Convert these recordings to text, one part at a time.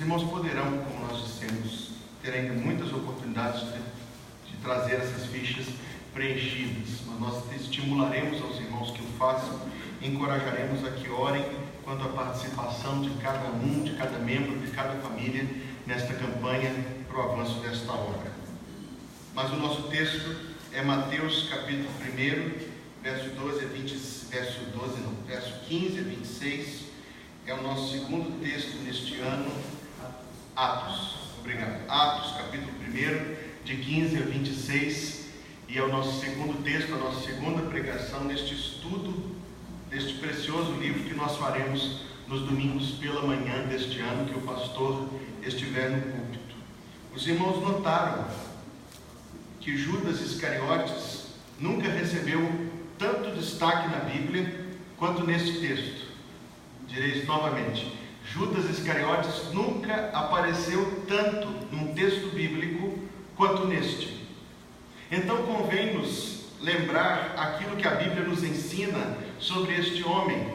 irmãos poderão, como nós dissemos, ter ainda muitas oportunidades de trazer essas fichas preenchidas, mas nós estimularemos aos irmãos que o façam, encorajaremos a que orem quanto à participação de cada um, de cada membro, de cada família nesta campanha para o avanço desta obra. Mas o nosso texto é Mateus capítulo 1, verso 15 a 26, é o nosso segundo texto neste ano. Atos, obrigado. Atos capítulo 1, de 15 a 26, e é o nosso segundo texto, a nossa segunda pregação neste estudo deste precioso livro que nós faremos nos domingos pela manhã deste ano, que o pastor estiver no púlpito. Os irmãos notaram que Judas Iscariotes nunca recebeu tanto destaque na Bíblia quanto neste texto. Direi novamente, Judas Iscariotes nunca apareceu tanto num texto bíblico quanto neste. Então convém-nos lembrar aquilo que a Bíblia nos ensina sobre este homem,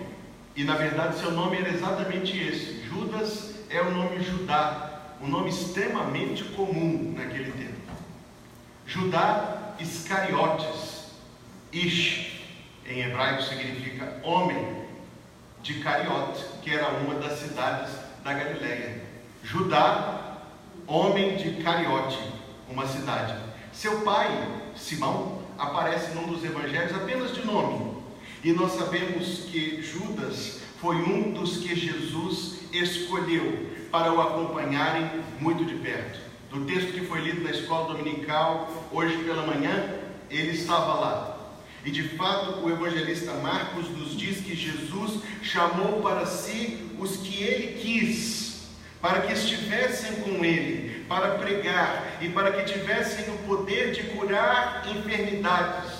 e na verdade seu nome era exatamente esse. Judas é o nome Judá, um nome extremamente comum naquele tempo. Judá Iscariotes, Ish em hebraico significa homem, de Cariote, que era uma das cidades da Galileia. Judá, homem de Cariote, uma cidade. Seu pai, Simão, aparece num dos evangelhos apenas de nome, e nós sabemos que Judas foi um dos que Jesus escolheu para o acompanharem muito de perto. Do texto que foi lido na escola dominical hoje pela manhã, ele estava lá. E de fato o evangelista Marcos nos diz que Jesus chamou para si os que ele quis, para que estivessem com ele, para pregar e para que tivessem o poder de curar enfermidades,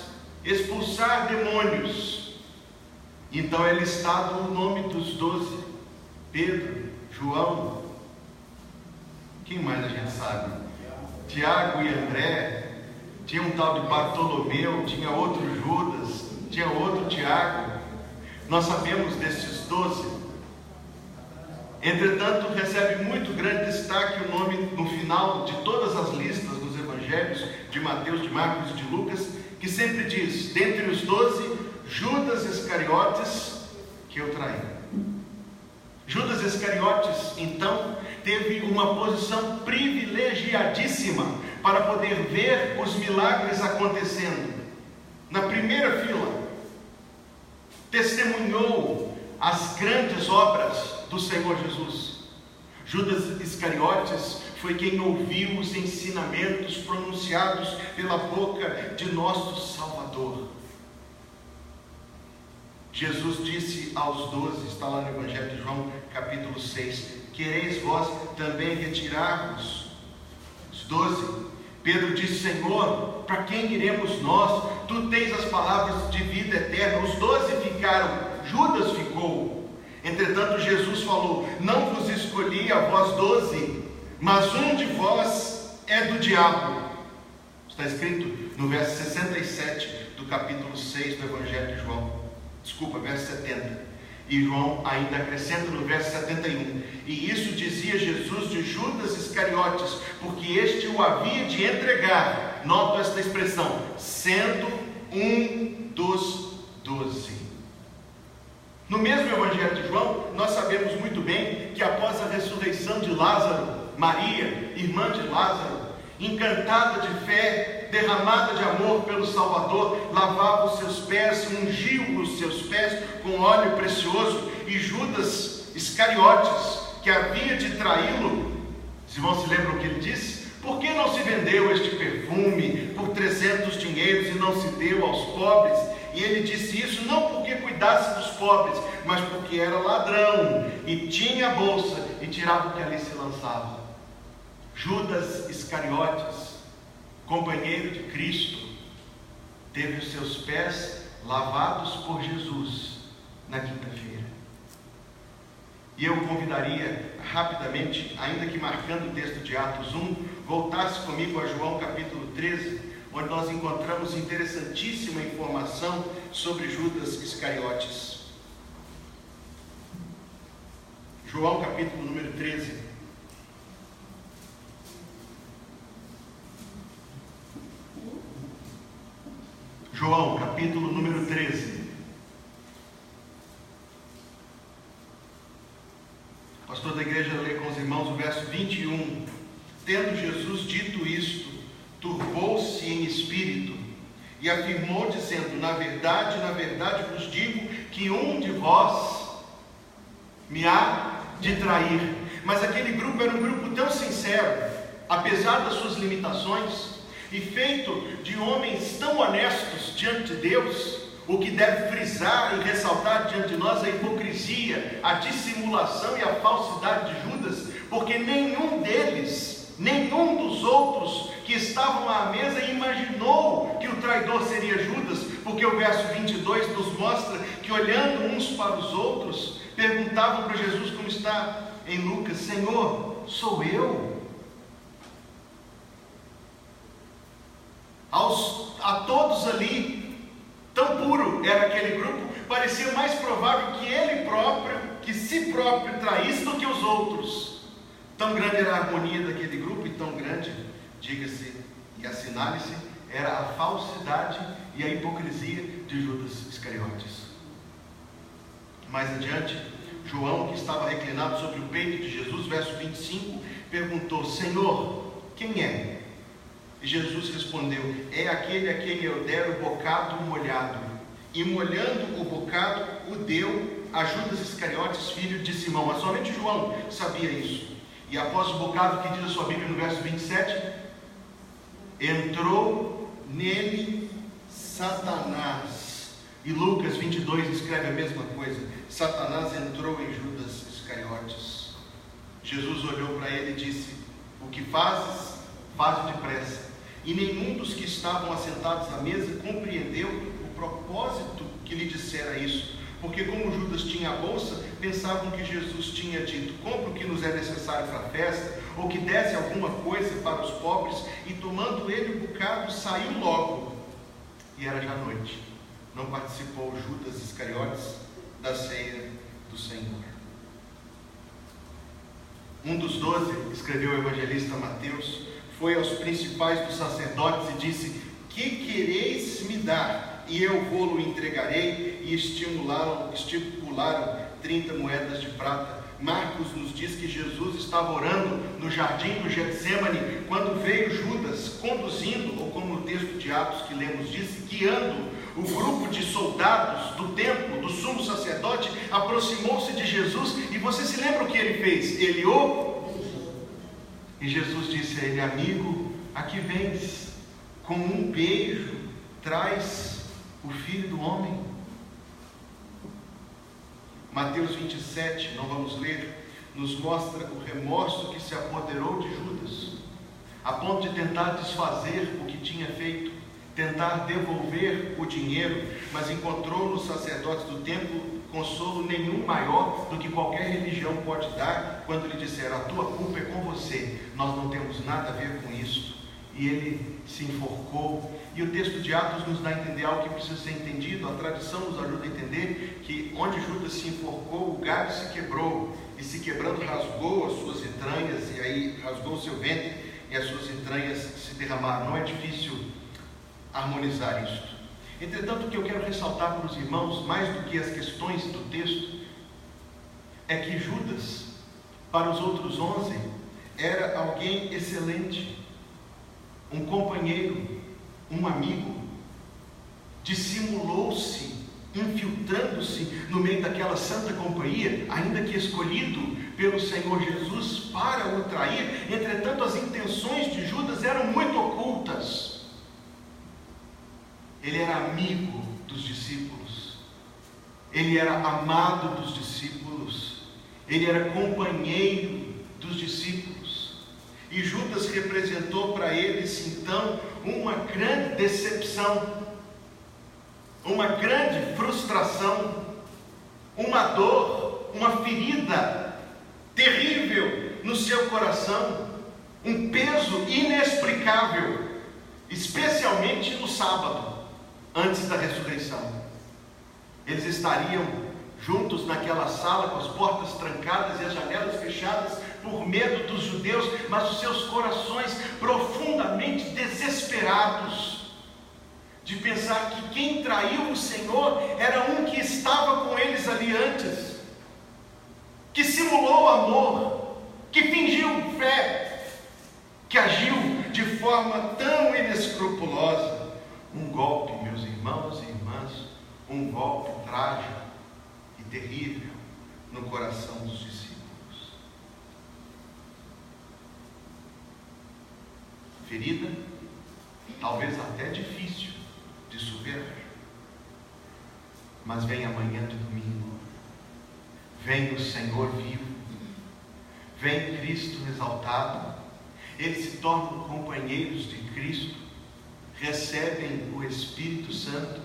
expulsar demônios. Então é listado o nome dos 12: Pedro, João, quem mais a gente sabe? Tiago e André. Tinha um tal de Bartolomeu, tinha outro Judas, tinha outro Tiago. Nós sabemos desses 12. Entretanto, recebe muito grande destaque o nome no final de todas as listas dos evangelhos, de Mateus, de Marcos e de Lucas, que sempre diz: dentre os 12, Judas Iscariotes, que eu traí. Judas Iscariotes, então, teve uma posição privilegiadíssima para poder ver os milagres acontecendo. Na primeira fila, testemunhou as grandes obras do Senhor Jesus. Judas Iscariotes foi quem ouviu os ensinamentos pronunciados pela boca de nosso Salvador. Jesus disse aos 12, está lá no Evangelho de João, capítulo 6, quereis vós também retirar-vos? Os 12, Pedro disse: Senhor, para quem iremos nós? Tu tens as palavras de vida eterna. Os 12 ficaram, Judas ficou. Entretanto Jesus falou: não vos escolhi a vós 12, mas um de vós é do diabo. Está escrito no verso 67 do capítulo 6 do Evangelho de João. Desculpa, verso 70. E João ainda acrescenta no verso 71. E isso dizia Jesus de Judas Iscariotes, porque este o havia de entregar. Nota esta expressão: sendo um dos 12. No mesmo Evangelho de João, nós sabemos muito bem que após a ressurreição de Lázaro, Maria, irmã de Lázaro, encantada de fé, derramada de amor pelo Salvador, lavava os seus pés, ungiu os seus pés com óleo precioso, e Judas Iscariotes, que havia de traí-lo, os irmãos se lembram o que ele disse? Por que não se vendeu este perfume por 300 dinheiros e não se deu aos pobres? E ele disse isso não porque cuidasse dos pobres, mas porque era ladrão e tinha a bolsa e tirava o que ali se lançava. Judas Iscariotes, companheiro de Cristo, teve os seus pés lavados por Jesus na quinta-feira. E eu convidaria rapidamente, ainda que marcando o texto de Atos 1, voltasse comigo a João capítulo 13, onde nós encontramos interessantíssima informação sobre Judas Iscariotes. João capítulo número 13. capítulo número 13. O pastor da igreja lê com os irmãos o verso 21. Tendo Jesus dito isto, turbou-se em espírito e afirmou, dizendo: na verdade vos digo que um de vós me há de trair. Mas aquele grupo era um grupo tão sincero, apesar das suas limitações, e feito de homens tão honestos diante de Deus. O que deve frisar e ressaltar diante de nós a hipocrisia, a dissimulação e a falsidade de Judas, porque nenhum deles, nenhum dos outros que estavam à mesa imaginou que o traidor seria Judas, porque o verso 22 nos mostra que, olhando uns para os outros, perguntavam para Jesus, como está em Lucas: Senhor, sou eu? A todos ali, tão puro era aquele grupo, parecia mais provável que ele próprio, que si próprio traísse do que os outros. Tão grande era a harmonia daquele grupo, e tão grande, diga-se e assinale-se, era a falsidade e a hipocrisia de Judas Iscariotes. Mais adiante, João, que estava reclinado sobre o peito de Jesus, verso 25, perguntou: Senhor, quem é? E Jesus respondeu: é aquele a quem eu der o bocado molhado. E molhando o bocado, o deu a Judas Iscariotes, filho de Simão. Mas somente João sabia isso. E após o bocado, que diz a sua Bíblia no verso 27, entrou nele Satanás. E Lucas 22 escreve a mesma coisa: Satanás entrou em Judas Iscariotes. Jesus olhou para ele e disse: o que fazes, faz depressa. E nenhum dos que estavam assentados à mesa compreendeu o propósito que lhe dissera isso, porque como Judas tinha a bolsa, pensavam que Jesus tinha dito: compra o que nos é necessário para a festa, ou que desse alguma coisa para os pobres. E tomando ele o bocado, saiu logo. E era já noite. Não participou Judas Iscariotes da ceia do Senhor. Um dos 12, escreveu o evangelista Mateus, foi aos principais dos sacerdotes e disse: que quereis me dar? E eu vou-lo entregarei. E estipularam 30 moedas de prata. Marcos nos diz que Jesus estava orando no jardim do Getsemane, quando veio Judas conduzindo, ou como no texto de Atos que lemos diz, guiando o grupo de soldados do templo, do sumo sacerdote, aproximou-se de Jesus. E você se lembra o que ele fez? E Jesus disse a ele: amigo, aqui vens, com um beijo traz o Filho do Homem. Mateus 27, não vamos ler, nos mostra o remorso que se apoderou de Judas, a ponto de tentar desfazer o que tinha feito, tentar devolver o dinheiro, mas encontrou nos sacerdotes do templo consolo nenhum maior do que qualquer religião pode dar, quando lhe disser: a tua culpa é com você, nós não temos nada a ver com isso. E ele se enforcou. E o texto de Atos nos dá a entender algo que precisa ser entendido. A tradição nos ajuda a entender que onde Judas se enforcou, o galho se quebrou, e se quebrando rasgou as suas entranhas, e aí rasgou o seu ventre, e as suas entranhas se derramaram. Não é difícil harmonizar isto. Entretanto, o que eu quero ressaltar para os irmãos, mais do que as questões do texto, é que Judas, para os outros 11, era alguém excelente, um companheiro, um amigo. Dissimulou-se, infiltrando-se no meio daquela santa companhia, ainda que escolhido pelo Senhor Jesus para o trair. Entretanto, as intenções de Judas eram muito ocultas. Ele era amigo dos discípulos, ele era amado dos discípulos, ele era companheiro dos discípulos. E Judas representou para eles então uma grande decepção, uma grande frustração, uma dor, uma ferida terrível no seu coração, um peso inexplicável, especialmente no sábado, antes da ressurreição. Eles estariam juntos naquela sala, com as portas trancadas e as janelas fechadas, por medo dos judeus, mas os seus corações profundamente desesperados, de pensar que quem traiu o Senhor era um que estava com eles ali antes, que simulou amor, que fingiu fé, que agiu de forma tão inescrupulosa. Um golpe, meus irmãos e irmãs, um golpe trágico e terrível no coração dos discípulos. Ferida, talvez até difícil de superar, mas vem amanhã de domingo, vem o Senhor vivo, vem Cristo exaltado, eles se tornam companheiros de Cristo, recebem o Espírito Santo,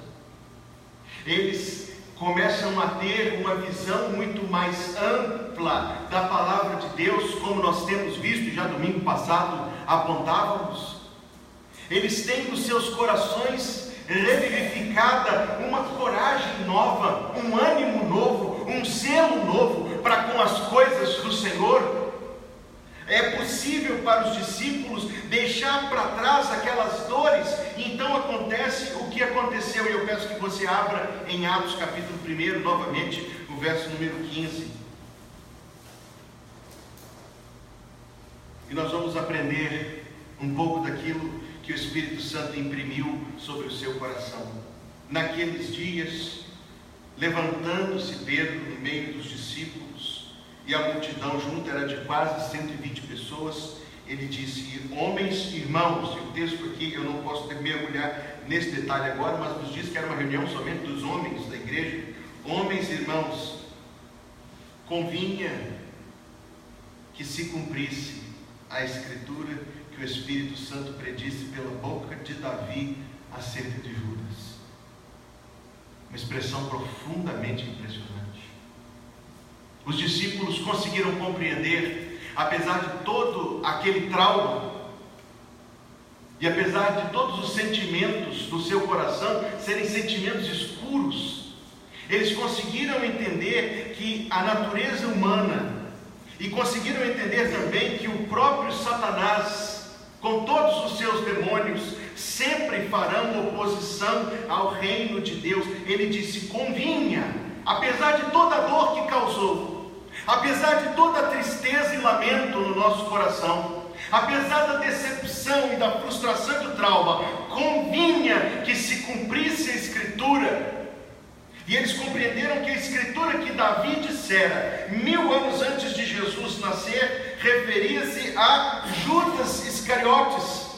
eles começam a ter uma visão muito mais ampla da palavra de Deus, como nós temos visto, já domingo passado apontávamos. Eles têm nos seus corações revivificada uma coragem nova, um ânimo novo, um zelo novo para com as coisas do Senhor. É possível para os discípulos deixar para trás aquelas dores, e então acontece o que aconteceu, e eu peço que você abra em Atos capítulo 1, novamente, o verso número 15. E nós vamos aprender um pouco daquilo que o Espírito Santo imprimiu sobre o seu coração. Naqueles dias, levantando-se Pedro no meio dos discípulos, e a multidão junta era de quase 120 pessoas, ele disse: homens, irmãos, e o texto aqui, eu não posso mergulhar nesse detalhe agora, mas nos diz que era uma reunião somente dos homens da igreja. Homens, irmãos, convinha que se cumprisse a Escritura que o Espírito Santo predisse pela boca de Davi acerca de Judas. Uma expressão profundamente impressionante. Os discípulos conseguiram compreender, apesar de todo aquele trauma, e apesar de todos os sentimentos do seu coração serem sentimentos escuros, eles conseguiram entender que a natureza humana, e conseguiram entender também que o próprio Satanás, com todos os seus demônios, sempre farão oposição ao reino de Deus. Ele disse: convinha, apesar de toda a dor que causou, apesar de toda a tristeza e lamento no nosso coração, apesar da decepção e da frustração e do trauma, convinha que se cumprisse a Escritura. E eles compreenderam que a Escritura que Davi dissera 1000 anos antes de Jesus nascer referia-se a Judas Iscariotes.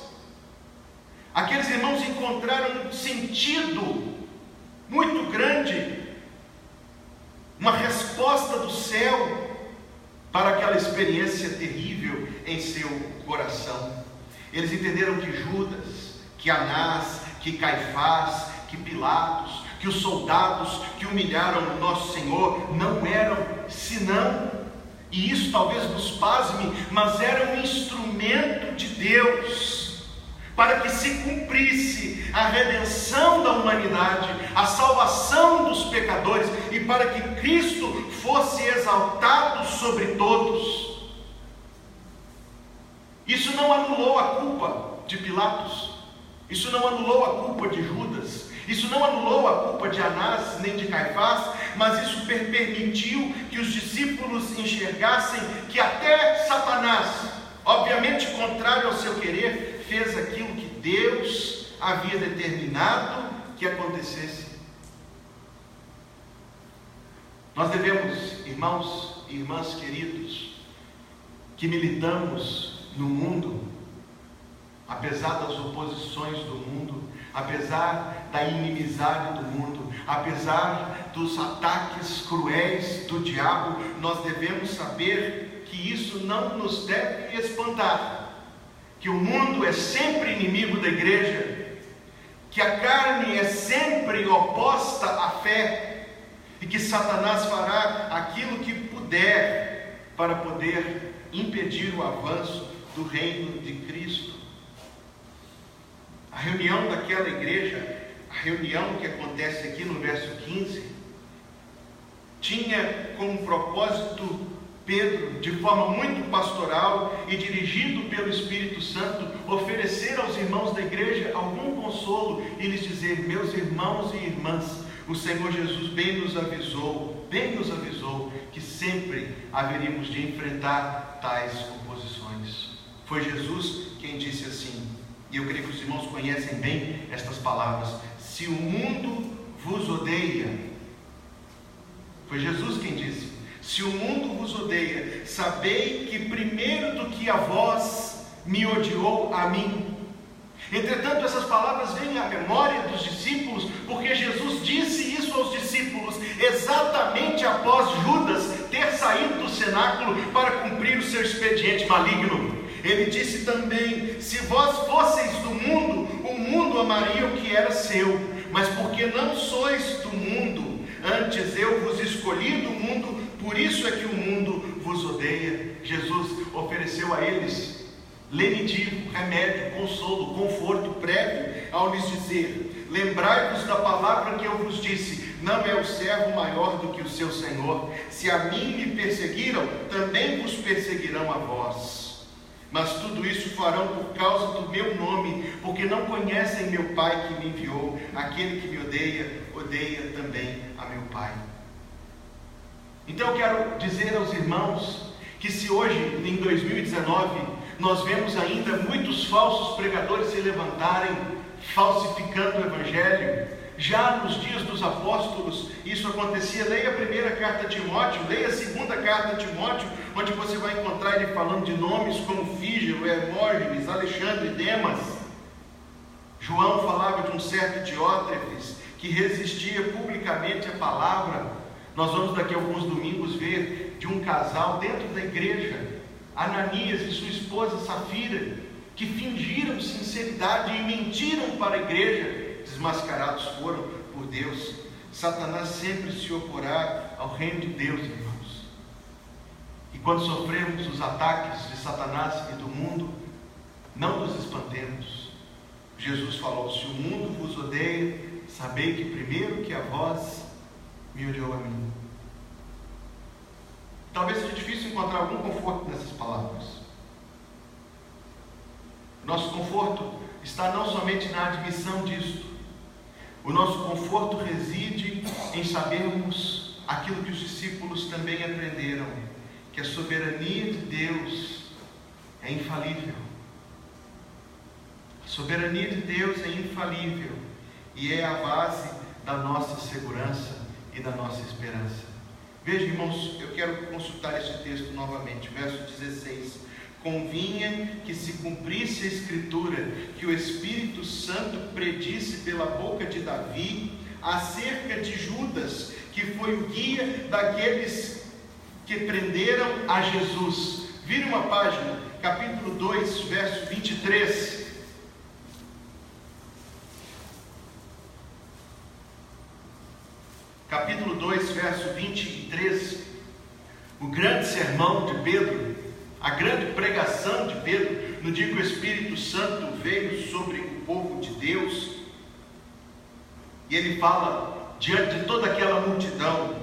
Aqueles irmãos encontraram um sentido muito grande, uma resposta do céu para aquela experiência terrível em seu coração. Eles entenderam que Judas, que Anás, que Caifás, que Pilatos, que os soldados que humilharam o nosso Senhor não eram senão, e isso talvez nos pasme, mas era um instrumento de Deus para que se cumprisse a redenção da humanidade, a salvação dos pecadores, e para que Cristo fosse exaltado sobre todos. Isso não anulou a culpa de Pilatos, isso não anulou a culpa de Judas, isso não anulou a culpa de Anás nem de Caifás, mas isso permitiu que os discípulos enxergassem que até Satanás, obviamente contrário ao seu querer, fez aquilo que Deus havia determinado que acontecesse. Nós devemos, irmãos e irmãs queridos, que militamos no mundo, apesar das oposições do mundo, apesar da inimizade do mundo, apesar dos ataques cruéis do diabo, nós devemos saber que isso não nos deve espantar, que o mundo é sempre inimigo da igreja, que a carne é sempre oposta à fé, e que Satanás fará aquilo que puder para poder impedir o avanço do reino de Cristo. A reunião daquela igreja, a reunião que acontece aqui no verso 15, tinha como propósito Pedro, de forma muito pastoral e dirigido pelo Espírito Santo, oferecer aos irmãos da igreja algum consolo e lhes dizer: meus irmãos e irmãs, o Senhor Jesus bem nos avisou que sempre haveríamos de enfrentar tais oposições. Foi Jesus quem disse assim, e eu creio que os irmãos conhecem bem estas palavras: se o mundo vos odeia, foi Jesus quem disse, se o mundo vos odeia, sabei que primeiro do que a vós me odiou a mim. Entretanto, essas palavras vêm à memória dos discípulos, porque Jesus disse isso aos discípulos exatamente após Judas ter saído do cenáculo para cumprir o seu expediente maligno. Ele disse também: se vós fosseis do mundo, o mundo amaria o que era seu, mas porque não sois do mundo, antes eu vos escolhi do mundo, por isso é que o mundo vos odeia. Jesus ofereceu a eles lenitivo, remédio, consolo, conforto prévio, ao lhes dizer: lembrai-vos da palavra que eu vos disse, não é o servo maior do que o seu senhor. Se a mim me perseguiram, também vos perseguirão a vós. Mas tudo isso farão por causa do meu nome, porque não conhecem meu Pai que me enviou. Aquele que me odeia, odeia também a meu Pai. Então eu quero dizer aos irmãos que se hoje, em 2019, nós vemos ainda muitos falsos pregadores se levantarem, falsificando o Evangelho, já nos dias dos apóstolos isso acontecia. Leia a primeira carta a Timóteo, leia a segunda carta a Timóteo, onde você vai encontrar ele falando de nomes como Fígelo, Hermógenes, Alexandre, Demas. João falava de um certo Diótrefes, que resistia publicamente à palavra. Nós vamos daqui a alguns domingos ver de um casal dentro da igreja, Ananias e sua esposa Safira, que fingiram sinceridade e mentiram para a igreja. Desmascarados foram por Deus. Satanás sempre se oporá ao reino de Deus, irmãos. E quando sofremos os ataques de Satanás e do mundo, não nos espantemos. Jesus falou: se o mundo vos odeia, sabei que primeiro que a vós me odiou a mim. Talvez seja difícil encontrar algum conforto nessas palavras. Nosso conforto está não somente na admissão disto. O nosso conforto reside em sabermos aquilo que os discípulos também aprenderam, que a soberania de Deus é infalível. A soberania de Deus é infalível e é a base da nossa segurança e da nossa esperança. Veja, irmãos, eu quero consultar este texto novamente, verso 16. Convinha que se cumprisse a Escritura, que o Espírito Santo predisse pela boca de Davi acerca de Judas, que foi o guia daqueles que prenderam a Jesus. Vire uma página, capítulo 2, verso 23. Capítulo 2, verso 23. O grande sermão de Pedro, a grande pregação de Pedro, no dia que o Espírito Santo veio sobre o povo de Deus, e ele fala diante de toda aquela multidão: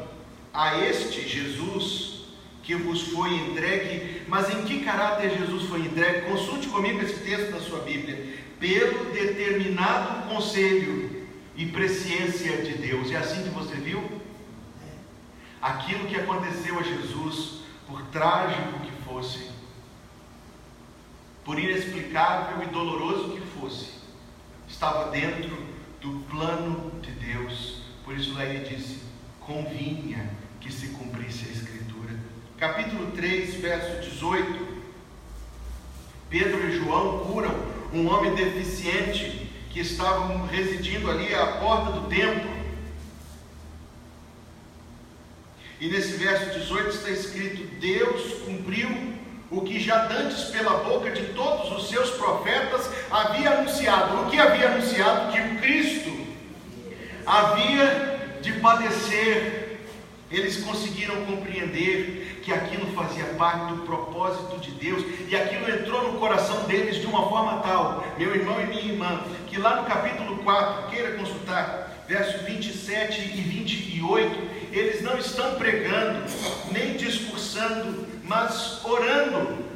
a este Jesus que vos foi entregue. Mas em que caráter Jesus foi entregue? Consulte comigo esse texto na sua Bíblia. Pelo determinado conselho e presciência de Deus. É assim que você viu? Aquilo que aconteceu a Jesus, por trágico que fosse, por inexplicável e doloroso que fosse, estava dentro do plano de Deus. Por isso lá ele disse: convinha que se cumprisse a Escritura. Capítulo 3, verso 18. Pedro e João curam um homem deficiente que estava residindo ali à porta do templo. E nesse verso 18 está escrito: Deus cumpriu o que já dantes pela boca de todos os seus profetas havia anunciado. O que havia anunciado? Que o Cristo havia de padecer. Eles conseguiram compreender que aquilo fazia parte do propósito de Deus, e aquilo entrou no coração deles de uma forma tal, meu irmão e minha irmã, que lá no capítulo 4, queira consultar, versos 27 e 28, eles não estão pregando, nem discursando descansando, mas orando.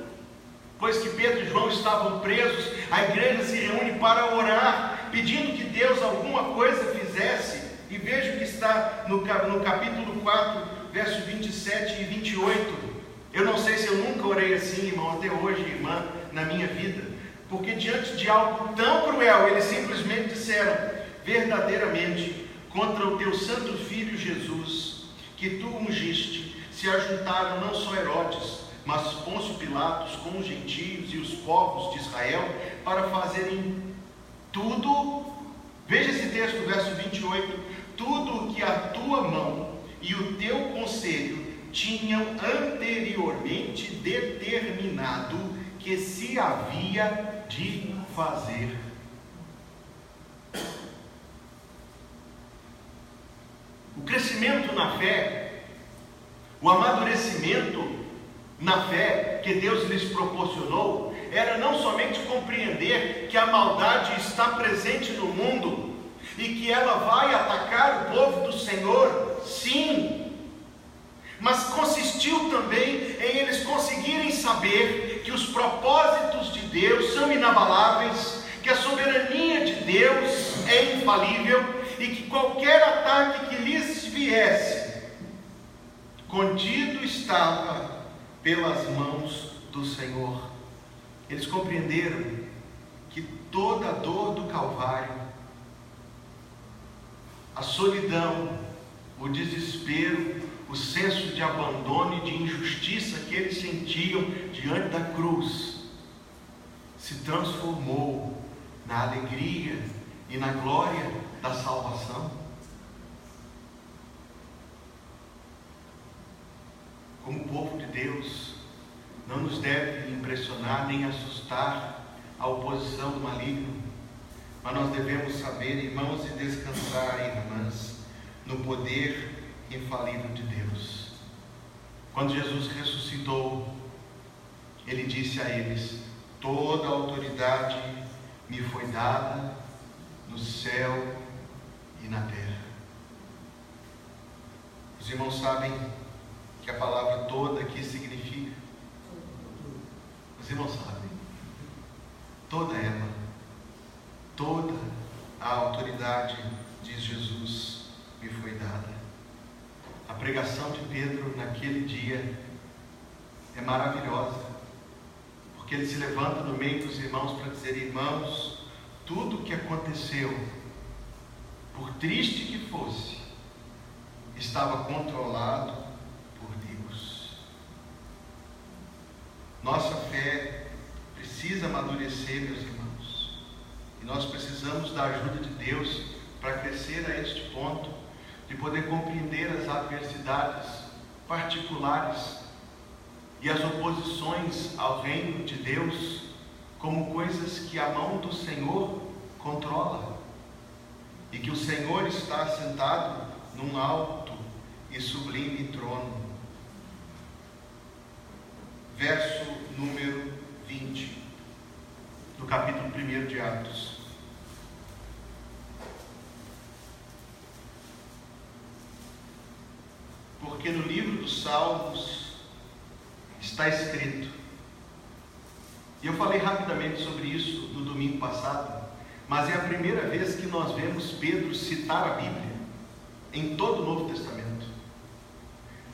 Pois que Pedro e João estavam presos, a igreja se reúne para orar, pedindo que Deus alguma coisa fizesse. E veja o que está no capítulo 4, versos 27 e 28. Eu não sei se eu nunca orei assim, irmão, até hoje, irmã, na minha vida. Porque diante de algo tão cruel, eles simplesmente disseram: verdadeiramente, contra o teu santo filho Jesus, que tu ungiste, se ajuntaram não só Herodes, mas Pôncio Pilatos com os gentios e os povos de Israel, para fazerem tudo, veja esse texto, verso 28, tudo o que a tua mão e o teu conselho tinham anteriormente determinado que se havia de fazer. O crescimento na fé, o amadurecimento na fé que Deus lhes proporcionou, era não somente compreender que a maldade está presente no mundo e que ela vai atacar o povo do Senhor, sim, mas consistiu também em eles conseguirem saber que os propósitos de Deus são inabaláveis, que a soberania de Deus é infalível e que qualquer ataque que lhes viesse, contido estava pelas mãos do Senhor. Eles compreenderam que toda a dor do Calvário, a solidão, o desespero, o senso de abandono e de injustiça que eles sentiam diante da cruz, se transformou na alegria e na glória da salvação. Como povo de Deus, não nos deve impressionar nem assustar a oposição do maligno, mas nós devemos saber, irmãos, e descansar, irmãs, no poder infalível de Deus. Quando Jesus ressuscitou, Ele disse a eles: toda a autoridade me foi dada no céu e na terra. Os irmãos sabem que a palavra toda aqui significa? Os irmãos sabem. Toda ela, toda a autoridade, diz Jesus, me foi dada. A pregação de Pedro naquele dia é maravilhosa, porque ele se levanta no meio dos irmãos para dizer: irmãos, tudo o que aconteceu, por triste que fosse, estava controlado por Deus. Nossa fé precisa amadurecer, meus irmãos, e nós precisamos da ajuda de Deus para crescer a este ponto de poder compreender as adversidades particulares e as oposições ao reino de Deus como coisas que a mão do Senhor controla e que o Senhor está sentado num alto e sublime trono. Verso número 20 do capítulo 1 de Atos. Porque no livro dos Salmos está escrito, e eu falei rapidamente sobre isso no domingo passado, mas é a primeira vez que nós vemos Pedro citar a Bíblia em todo o Novo Testamento.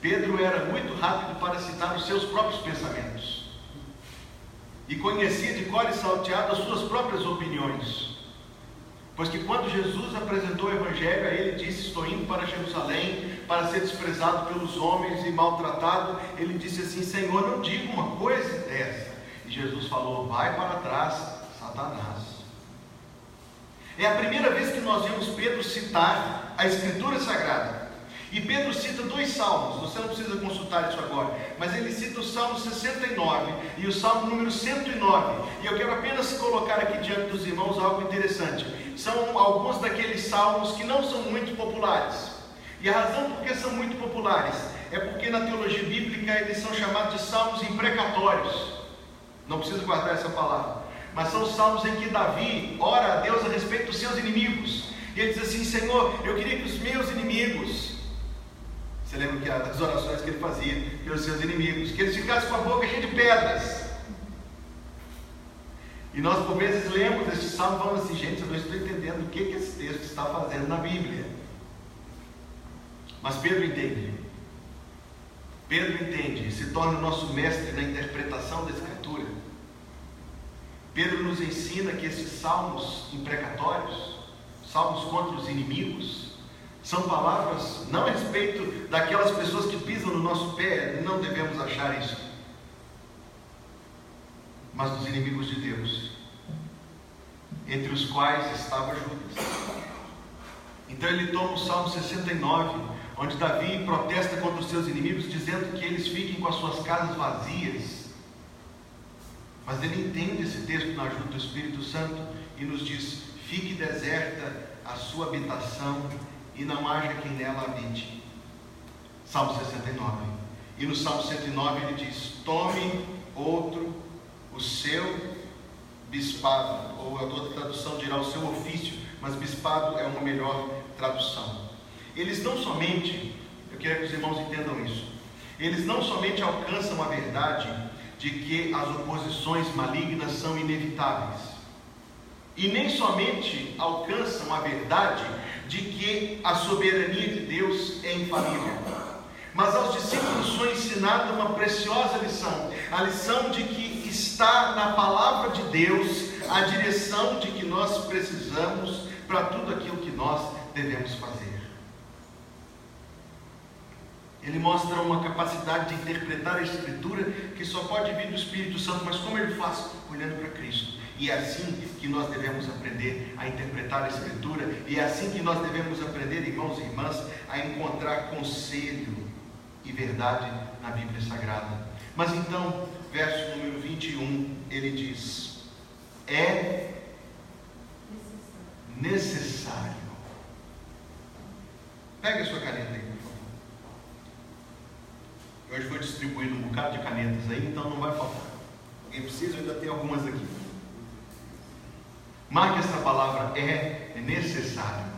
Pedro era muito rápido para citar os seus próprios pensamentos e conhecia de cor e salteado as suas próprias opiniões, pois que quando Jesus apresentou o Evangelho a ele, disse: estou indo para Jerusalém para ser desprezado pelos homens e maltratado. Ele disse assim: Senhor, não diga uma coisa dessa. E Jesus falou: vai para trás, Satanás. É a primeira vez que nós vemos Pedro citar a Escritura Sagrada. E Pedro cita dois salmos, você não precisa consultar isso agora, mas ele cita o Salmo 69 e o Salmo número 109. E eu quero apenas colocar aqui diante dos irmãos algo interessante. São alguns daqueles salmos que não são muito populares. E a razão por que são muito populares é porque na teologia bíblica eles são chamados de salmos imprecatórios. Não precisa guardar essa palavra, mas são salmos em que Davi ora a Deus a respeito dos seus inimigos. E ele diz assim: Senhor, eu queria que os meus inimigos Você lembra que das orações que ele fazia pelos seus inimigos, que eles ficassem com a boca cheia de pedras. E nós por vezes lemos esse salmo e falamos assim: gente, eu não estou entendendo o que esse texto está fazendo na Bíblia. Mas Pedro entende. Pedro entende e se torna o nosso mestre na interpretação da Escritura. Pedro nos ensina que esses salmos imprecatórios, salmos contra os inimigos, são palavras não a respeito daquelas pessoas que pisam no nosso pé, não devemos achar isso, mas dos inimigos de Deus, entre os quais estava Judas. Então ele toma o Salmo 69, onde Davi protesta contra os seus inimigos, dizendo que eles fiquem com as suas casas vazias. Mas ele entende esse texto na ajuda do Espírito Santo e nos diz: fique deserta a sua habitação e não haja quem nela habite. Salmo 69. E no Salmo 109 ele diz: tome outro o seu bispado, ou a outra tradução dirá o seu ofício, mas bispado é uma melhor tradução. Eles não somente, eu quero que os irmãos entendam isso, eles não somente alcançam a verdade de que as oposições malignas são inevitáveis, e nem somente alcançam a verdade de que a soberania de Deus é infalível, mas aos discípulos foi ensinada uma preciosa lição, a lição de que está na palavra de Deus a direção de que nós precisamos para tudo aquilo que nós devemos fazer. Ele mostra uma capacidade de interpretar a Escritura que só pode vir do Espírito Santo, mas como ele faz? Olhando para Cristo. E é assim que nós devemos aprender a interpretar a Escritura, e é assim que nós devemos aprender, irmãos e irmãs, a encontrar conselho e verdade na Bíblia Sagrada. Mas então, verso número 21, ele diz: é necessário. Pegue a sua caneta aí, por favor. Hoje foi distribuído um bocado de canetas aí, então não vai faltar. Alguém precisa? Ainda tem algumas aqui. Marque essa palavra: é necessário.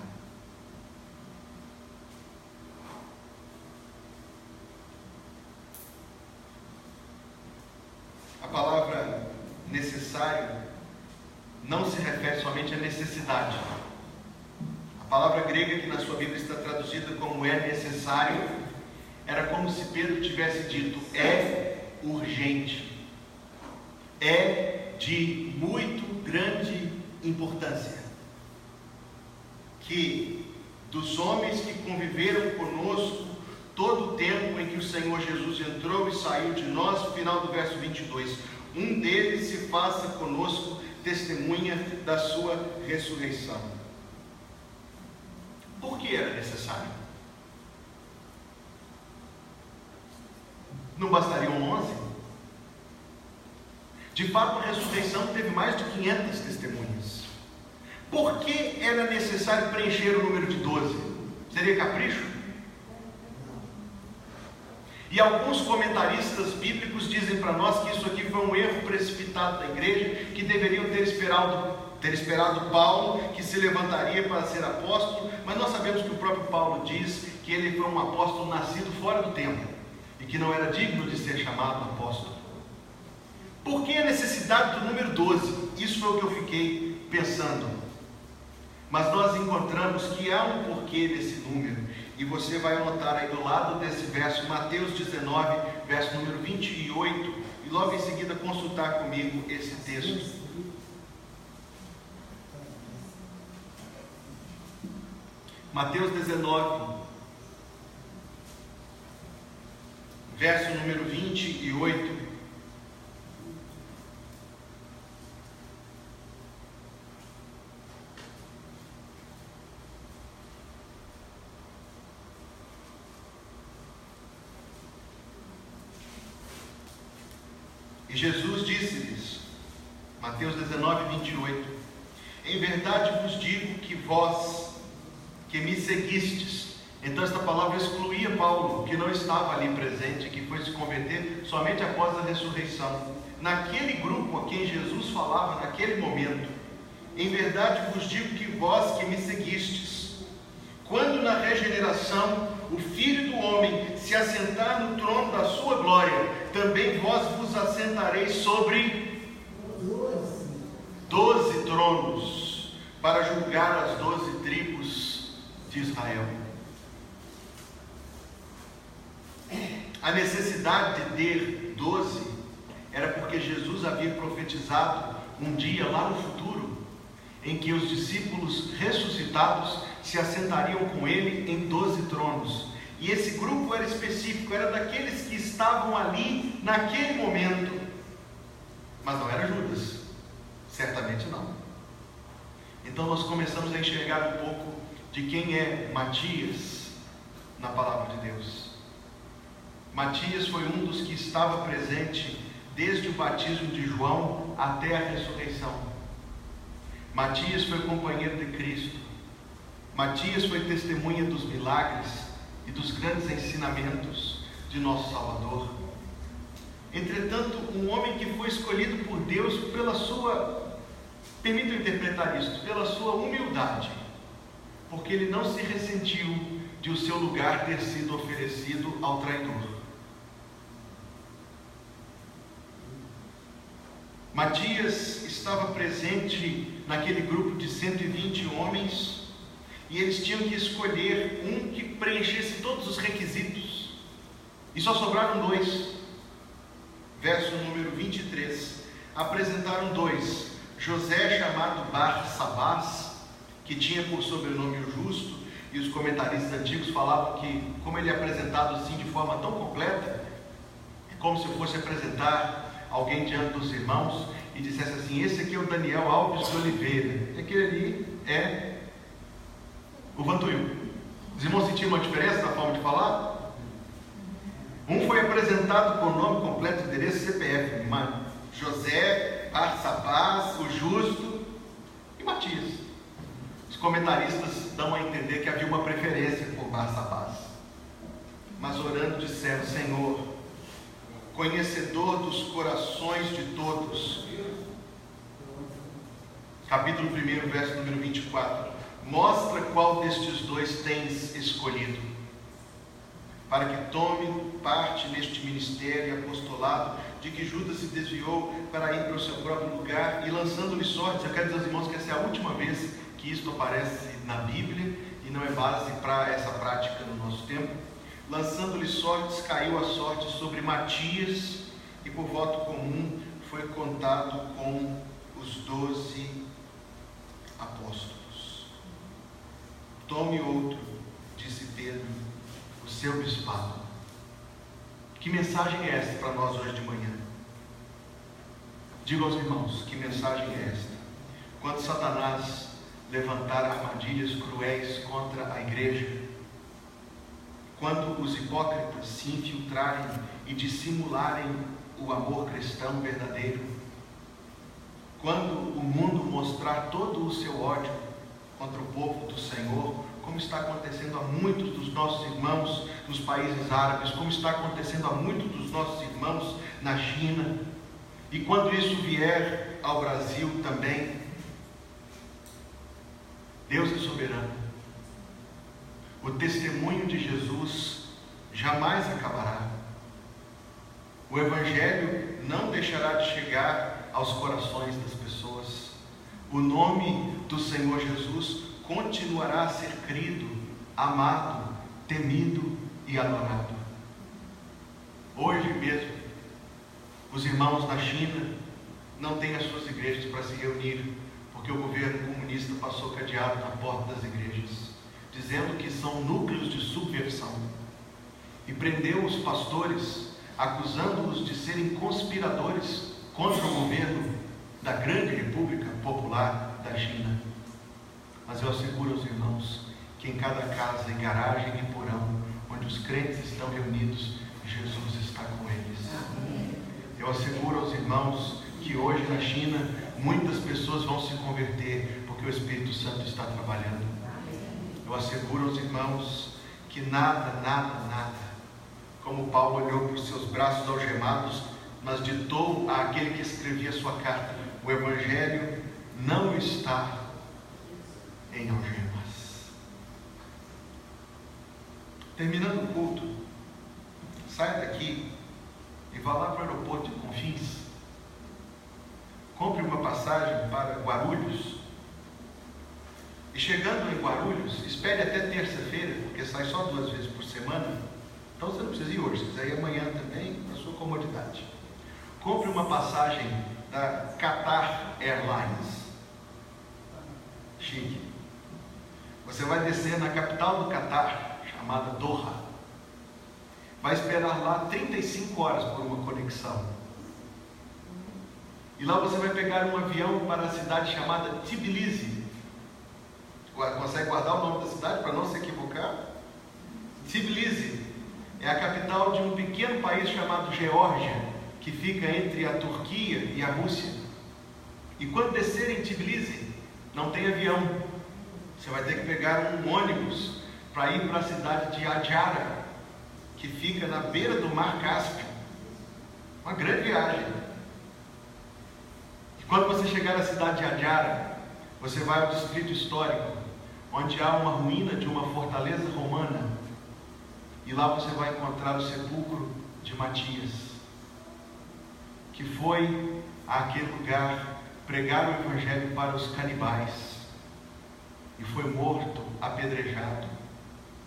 A palavra necessário não se refere somente à necessidade. A palavra grega que na sua Bíblia está traduzida como é necessário, era como se Pedro tivesse dito: é urgente, é de muito grande importância, que dos homens que conviveram conosco todo o tempo em que o Senhor Jesus entrou e saiu de nós, final do verso 22, um deles se faça conosco testemunha da sua ressurreição. Por que era necessário? Não bastariam 11? De fato, a ressurreição teve mais de 500 testemunhas. Por que era necessário preencher o número de 12? Seria capricho? E alguns comentaristas bíblicos dizem para nós que isso aqui foi um erro precipitado da igreja, que deveriam ter esperado Paulo, que se levantaria para ser apóstolo, mas nós sabemos que o próprio Paulo diz que ele foi um apóstolo nascido fora do tempo, e que não era digno de ser chamado apóstolo. Por que a necessidade do número 12? Isso foi o que eu fiquei pensando. Mas nós encontramos que há um porquê desse número, e você vai anotar aí do lado desse verso, Mateus 19, verso número 28, e logo em seguida consultar comigo esse texto. Mateus 19, verso número 28. E Jesus disse-lhes, Mateus 19, 28, em verdade vos digo que vós, que me seguistes. Então esta palavra excluía Paulo, que não estava ali presente, que foi se converter somente após a ressurreição. Naquele grupo a quem Jesus falava naquele momento, em verdade vos digo que vós que me seguistes, quando na regeneração o Filho do Homem se assentar no trono da sua glória, também vós vos assentareis sobre 12 tronos, para julgar as 12 tribos de Israel. A necessidade de ter 12 era porque Jesus havia profetizado um dia lá no futuro, em que os discípulos ressuscitados se assentariam com ele em 12 tronos. E esse grupo era específico, era daqueles que estavam ali naquele momento. Mas não era Judas, certamente não. Então nós começamos a enxergar um pouco de quem é Matias na palavra de Deus. Matias foi um dos que estava presente desde o batismo de João até a ressurreição. Matias foi companheiro de Cristo. Matias foi testemunha dos milagres e dos grandes ensinamentos de nosso Salvador. Entretanto, um homem que foi escolhido por Deus pela sua, permita interpretar isso, pela sua humildade, porque ele não se ressentiu de o seu lugar ter sido oferecido ao traidor. Matias estava presente naquele grupo de 120 homens, e eles tinham que escolher um que preenchesse todos os requisitos, e só sobraram 2. Verso número 23, apresentaram 2, José chamado Barsabás, que tinha por sobrenome o Justo, e os comentaristas antigos falavam que, como ele é apresentado assim de forma tão completa, é como se fosse apresentar alguém diante dos irmãos e dissesse assim: esse aqui é o Daniel Alves de Oliveira, e aquele ali é o Vantuil. Os irmãos sentiram uma diferença na forma de falar? Um foi apresentado com o nome completo, endereço, CPF, José, Barsabás, o Justo e Matias. Os comentaristas dão a entender que havia uma preferência por Barsabás, mas orando disseram: Senhor, conhecedor dos corações de todos. Capítulo 1, verso número 24. Mostra qual destes 2 tens escolhido, para que tome parte neste ministério e apostolado, de que Judas se desviou para ir para o seu próprio lugar, e lançando-lhe sortes. Eu quero dizer aos irmãos que essa é a última vez que isto aparece na Bíblia, e não é base para essa prática no nosso tempo. Lançando-lhe sortes, caiu a sorte sobre Matias, e por voto comum foi contado com os 12 apóstolos. Tome outro, disse Pedro, o seu bispado. Que mensagem é esta para nós hoje de manhã? Digo aos irmãos, que mensagem é esta? Quando Satanás levantar armadilhas cruéis contra a igreja, quando os hipócritas se infiltrarem e dissimularem o amor cristão verdadeiro, quando o mundo mostrar todo o seu ódio contra o povo do Senhor, como está acontecendo a muitos dos nossos irmãos nos países árabes, como está acontecendo a muitos dos nossos irmãos na China, e quando isso vier ao Brasil também, Deus é soberano. O testemunho de Jesus jamais acabará. O Evangelho não deixará de chegar aos corações das pessoas. O nome do Senhor Jesus continuará a ser crido, amado, temido e adorado. Hoje mesmo, os irmãos na China não têm as suas igrejas para se reunir, porque o governo comunista passou cadeado na porta das igrejas, dizendo que são núcleos de subversão, e prendeu os pastores, acusando-os de serem conspiradores contra o governo da grande República Popular da China. Mas eu asseguro aos irmãos que em cada casa, e garagem e porão, onde os crentes estão reunidos, Jesus está com eles. Eu asseguro aos irmãos que hoje na China muitas pessoas vão se converter, porque o Espírito Santo está trabalhando. Eu asseguro aos irmãos que nada, como Paulo olhou para os seus braços algemados, mas ditou àquele que escrevia a sua carta: o Evangelho não está em algemas. terminando o culto, saia daqui e vá lá para o aeroporto de Confins, compre uma passagem para Guarulhos, e chegando em Guarulhos, espere até terça-feira, porque sai só 2 vezes por semana, então você não precisa ir hoje, se quiser ir amanhã também, na sua comodidade. Compre uma passagem da Qatar Airlines, chique. Você vai descer na capital do Qatar, chamada Doha, vai esperar lá 35 horas por uma conexão, e lá você vai pegar um avião para a cidade chamada Tbilisi. Consegue guardar o nome da cidade para não se equivocar? Tbilisi é a capital de um pequeno país chamado Geórgia, que fica entre a Turquia e a Rússia. E quando descer em Tbilisi, não tem avião, você vai ter que pegar um ônibus para ir para a cidade de Adjara, que fica na beira do Mar Cáspio. Uma grande viagem. E quando você chegar na cidade de Adjara, você vai ao distrito histórico, onde há uma ruína de uma fortaleza romana, e lá você vai encontrar o sepulcro de Matias, que foi àquele lugar pregar o evangelho para os canibais, e foi morto, apedrejado,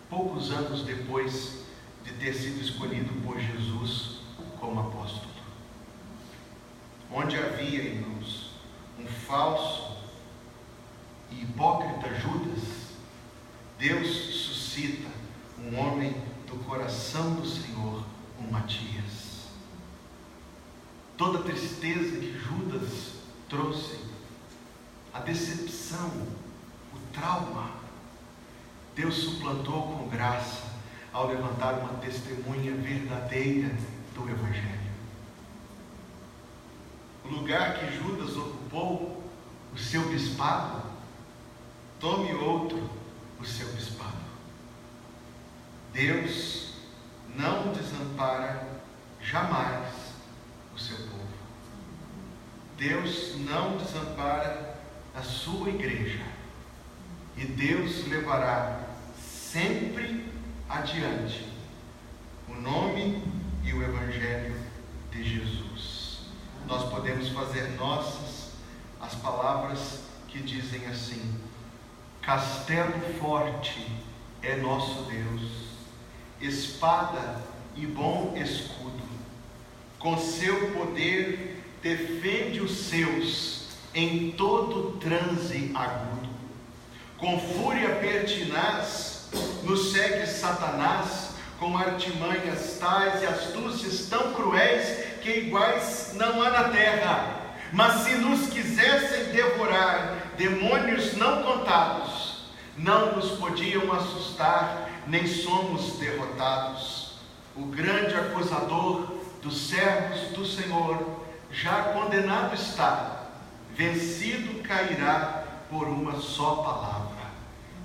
poucos anos depois de ter sido escolhido por Jesus como apóstolo. Onde havia, irmãos, um falso e hipócrita Judas, Deus suscita um homem do coração do Senhor, um Matias. Toda a tristeza que Judas trouxe, a decepção, o trauma, Deus suplantou com graça ao levantar uma testemunha verdadeira do Evangelho. O lugar que Judas ocupou, o seu bispado, tome outro o seu bispado. Deus não desampara jamais o seu povo. Deus não desampara a sua igreja. E Deus levará sempre adiante o nome e o Evangelho de Jesus. Nós podemos fazer nossas as palavras que dizem assim: castelo forte é nosso Deus, espada e bom escudo, com seu poder defende os seus em todo transe agudo. Com fúria pertinaz nos segue Satanás, com artimanhas tais e astúcias tão cruéis que iguais não há na terra. Mas se nos quisessem devorar demônios não contados, não nos podiam assustar, nem somos derrotados. O grande acusador dos servos do Senhor já condenado está, vencido cairá por uma só palavra.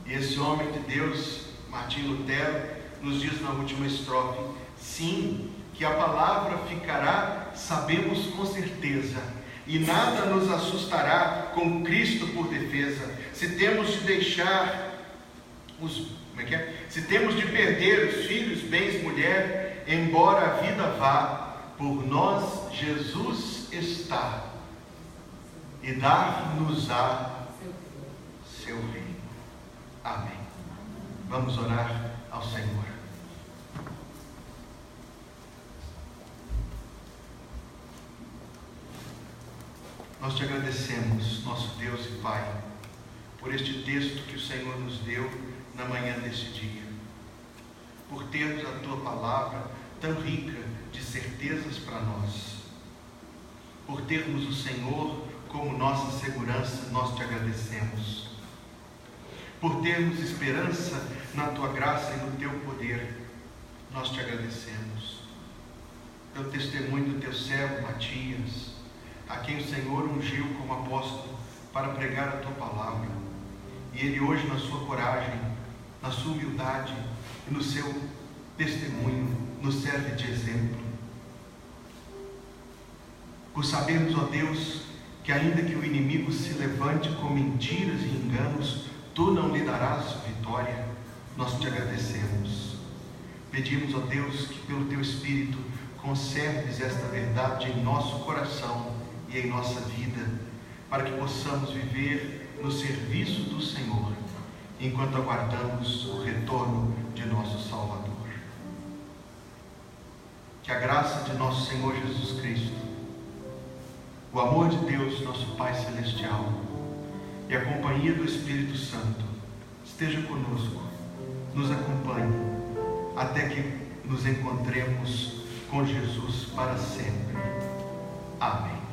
E esse homem de Deus, Martinho Lutero, nos diz na última estrofe: sim, que a palavra ficará, sabemos com certeza, e nada nos assustará com Cristo por defesa. Se temos de deixar se temos de perder os filhos, bens, mulher, embora a vida vá, por nós Jesus está, e dar-nos-á seu reino. Amém. Vamos orar ao Senhor. Nós te agradecemos, nosso Deus e Pai, por este texto que o Senhor nos deu na manhã deste dia, por termos a tua palavra tão rica de certezas para nós, por termos o Senhor como nossa segurança. Nós te agradecemos, por termos esperança na tua graça e no teu poder. Nós te agradecemos pelo testemunho do teu servo Matias, a quem o Senhor ungiu como apóstolo para pregar a tua palavra, e ele hoje, na sua coragem, na sua humildade e no seu testemunho, nos serve de exemplo. Por sabermos, ó Deus, que ainda que o inimigo se levante com mentiras e enganos, tu não lhe darás vitória. Nós te agradecemos Pedimos, ó Deus, que pelo Teu Espírito conserves esta verdade em nosso coração e em nossa vida, para que possamos viver no serviço do Senhor, enquanto aguardamos o retorno de nosso Salvador. Que a graça de nosso Senhor Jesus Cristo, o amor de Deus, nosso Pai Celestial, e a companhia do Espírito Santo esteja conosco, nos acompanhe, até que nos encontremos com Jesus para sempre. Amém.